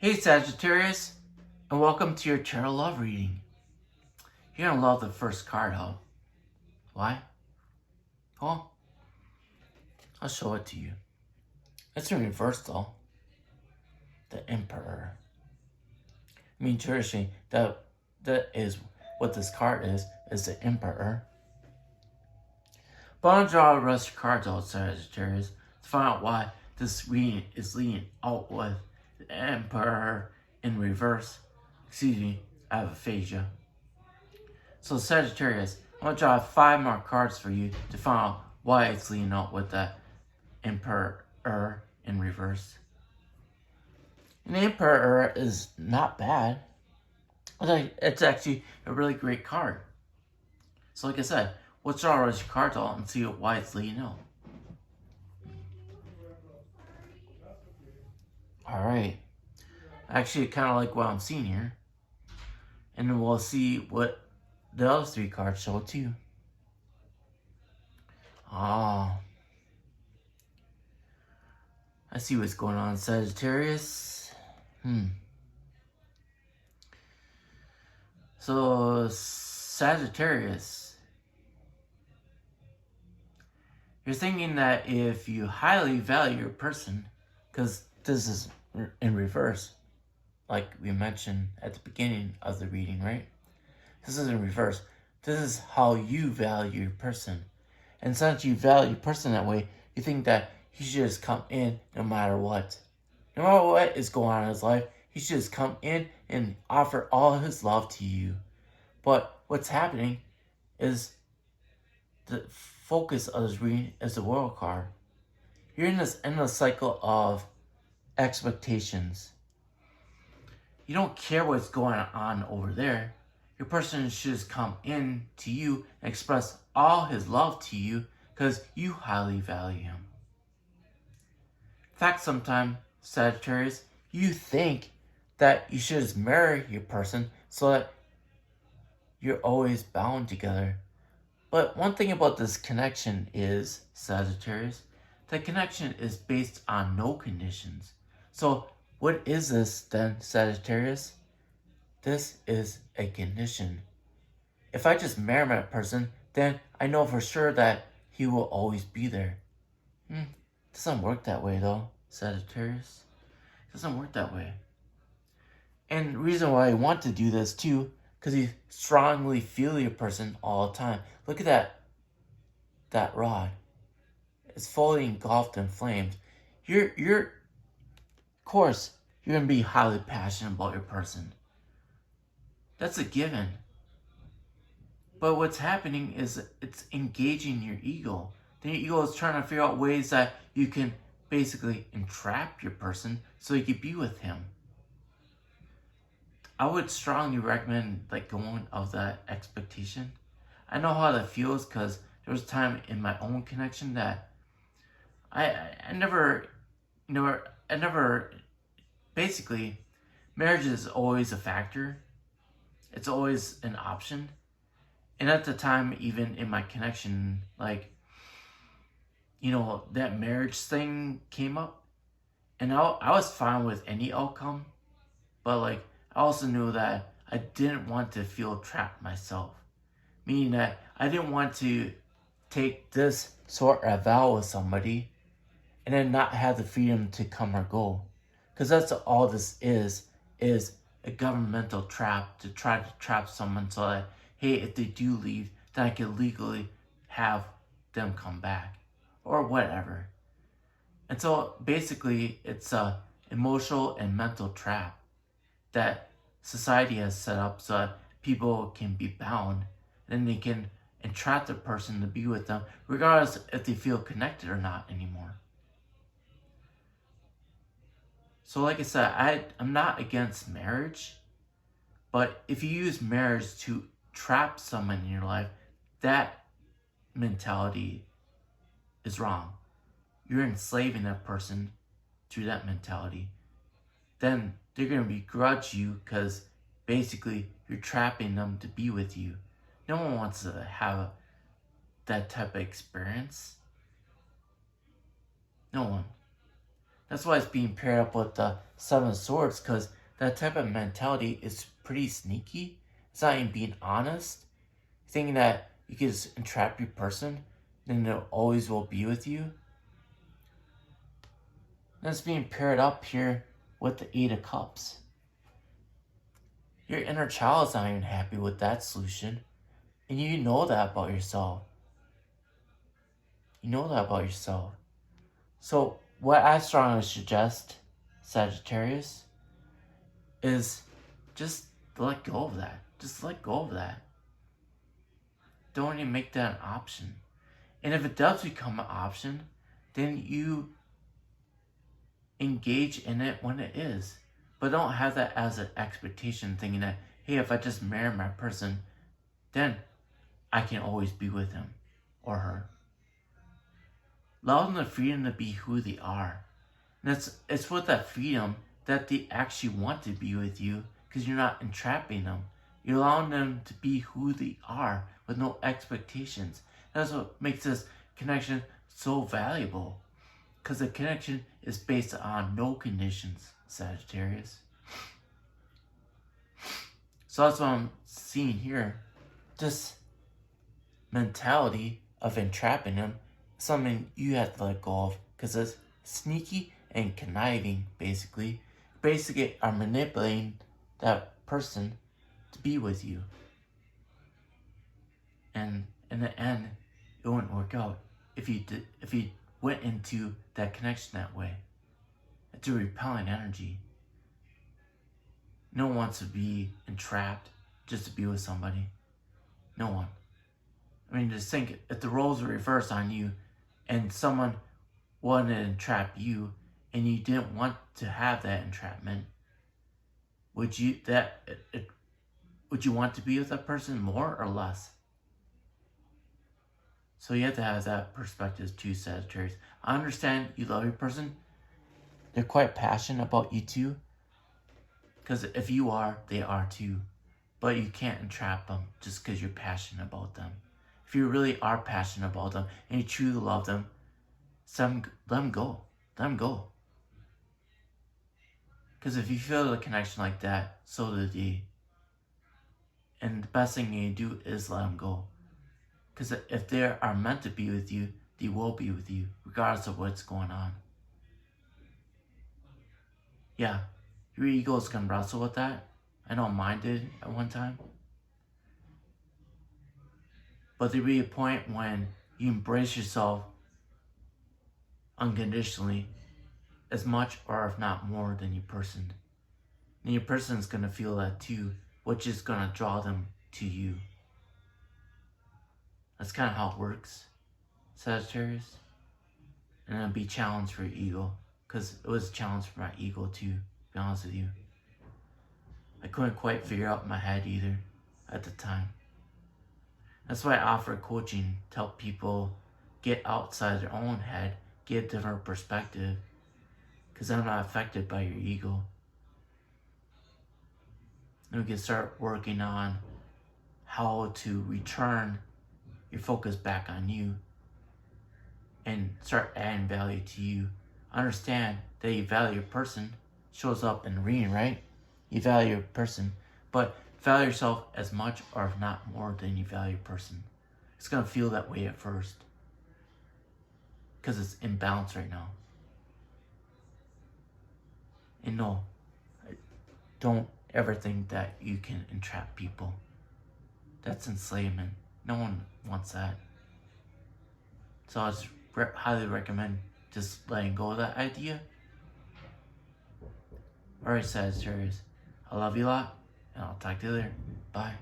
Hey Sagittarius, and welcome to your tarot love reading. You're gonna love the first card, huh? Why? Well, I'll show it to you. It's in reverse though. The Emperor. I mean, traditionally, that is what this card is the Emperor. But I'm gonna draw the rest of your cards out, Sagittarius, to find out why this reading is leading out with the Emperor in reverse. Excuse me, I have aphasia. So Sagittarius, I'm going to draw 5 more cards for you to find out why it's leading out with that Emperor in reverse. And the Emperor is not bad. It's actually a really great card. So like I said, let's draw your cards out and see why it's leading out. Alright. Actually, kind of like what I'm seeing here. And then we'll see what the other 3 cards show too. Ah. I see what's going on, Sagittarius. So, Sagittarius, you're thinking that if you highly value a person, because this is in reverse, like we mentioned at the beginning of the reading, right? This is in reverse. This is how you value your person. And since you value your person that way, you think that he should just come in no matter what. No matter what is going on in his life, he should just come in and offer all his love to you. But what's happening is the focus of this reading is the World card. You're in this endless cycle of expectations. You don't care what's going on over there. Your person should just come in to you and express all his love to you because you highly value him. In fact, sometimes, Sagittarius, you think that you should just marry your person so that you're always bound together. But one thing about this connection is, Sagittarius, the connection is based on no conditions. So what is this then, Sagittarius? This is a condition. If I just marry my person, then I know for sure that he will always be there. Doesn't work that way though, Sagittarius. Doesn't work that way. And the reason why I want to do this too, because you strongly feel your person all the time. Look at that rod. It's fully engulfed in flames. Of course, you're gonna be highly passionate about your person. That's a given. But what's happening is it's engaging your ego. Then your ego is trying to figure out ways that you can basically entrap your person so you can be with him. I would strongly recommend going of that expectation. I know how that feels because there was a time in my own connection that I never, basically, marriage is always a factor. It's always an option. And at the time, even in my connection, that marriage thing came up. And I was fine with any outcome. But I also knew that I didn't want to feel trapped myself. Meaning that I didn't want to take this sort of vow with somebody and then not have the freedom to come or go. Because that's all this is a governmental trap to try to trap someone so that, hey, if they do leave, then I can legally have them come back. Or whatever. And so basically it's a emotional and mental trap that society has set up so that people can be bound and they can entrap the person to be with them regardless if they feel connected or not anymore. So like I said, I'm not against marriage, but if you use marriage to trap someone in your life, that mentality is wrong. You're enslaving that person through that mentality. Then they're going to begrudge you because basically you're trapping them to be with you. No one wants to have that type of experience. No one. That's why it's being paired up with the Seven of Swords, because that type of mentality is pretty sneaky. It's not even being honest. Thinking that you can just entrap your person, then they always will be with you. And it's being paired up here with the Eight of Cups. Your inner child is not even happy with that solution. And you know that about yourself. You know that about yourself. So what I strongly suggest, Sagittarius, is just let go of that. Just let go of that. Don't even make that an option. And if it does become an option, then you engage in it when it is. But don't have that as an expectation, thinking that, hey, if I just marry my person, then I can always be with him or her. Allow them the freedom to be who they are. And it's with that freedom that they actually want to be with you, because you're not entrapping them. You're allowing them to be who they are with no expectations. That's what makes this connection so valuable, because the connection is based on no conditions, Sagittarius. So that's what I'm seeing here. This mentality of entrapping them is something you have to let go of, because it's sneaky and conniving, basically. Basically are manipulating that person to be with you. And in the end, it wouldn't work out if you went into that connection that way. It's a repelling energy. No one wants to be entrapped just to be with somebody. No one. I mean, just think, if the roles were reversed on you and someone wanted to entrap you and you didn't want to have that entrapment, would you want to be with that person more or less? So you have to have that perspective too, Sagittarius. I understand you love your person. They're quite passionate about you too. Because if you are, they are too. But you can't entrap them just because you're passionate about them. If you really are passionate about them and you truly love them, let them go. Let them go. Because if you feel a connection like that, so do they. And the best thing you do is let them go. Because if they are meant to be with you, they will be with you, regardless of what's going on. Yeah, your ego is going to wrestle with that. I know mine did at one time. But there'll be a point when you embrace yourself unconditionally, as much or if not more than your person. And your person is going to feel that too, which is going to draw them to you. That's kind of how it works, Sagittarius. And it'll be a challenge for your ego, because it was a challenge for my ego too, to be honest with you. I couldn't quite figure out my head either at the time. That's why I offer coaching to help people get outside their own head, get a different perspective, because I'm not affected by your ego. And we can start working on how to return your focus back on you and start adding value to you. Understand that you value your person. Shows up in the reading, right? You value your person, but value yourself as much or if not more than you value your person. It's going to feel that way at first, because it's imbalanced right now. And no, don't ever think that you can entrap people. That's enslavement. No one wants that. So I just highly recommend just letting go of that idea. Alright, Sagittarius, I love you a lot, and I'll talk to you later. Bye.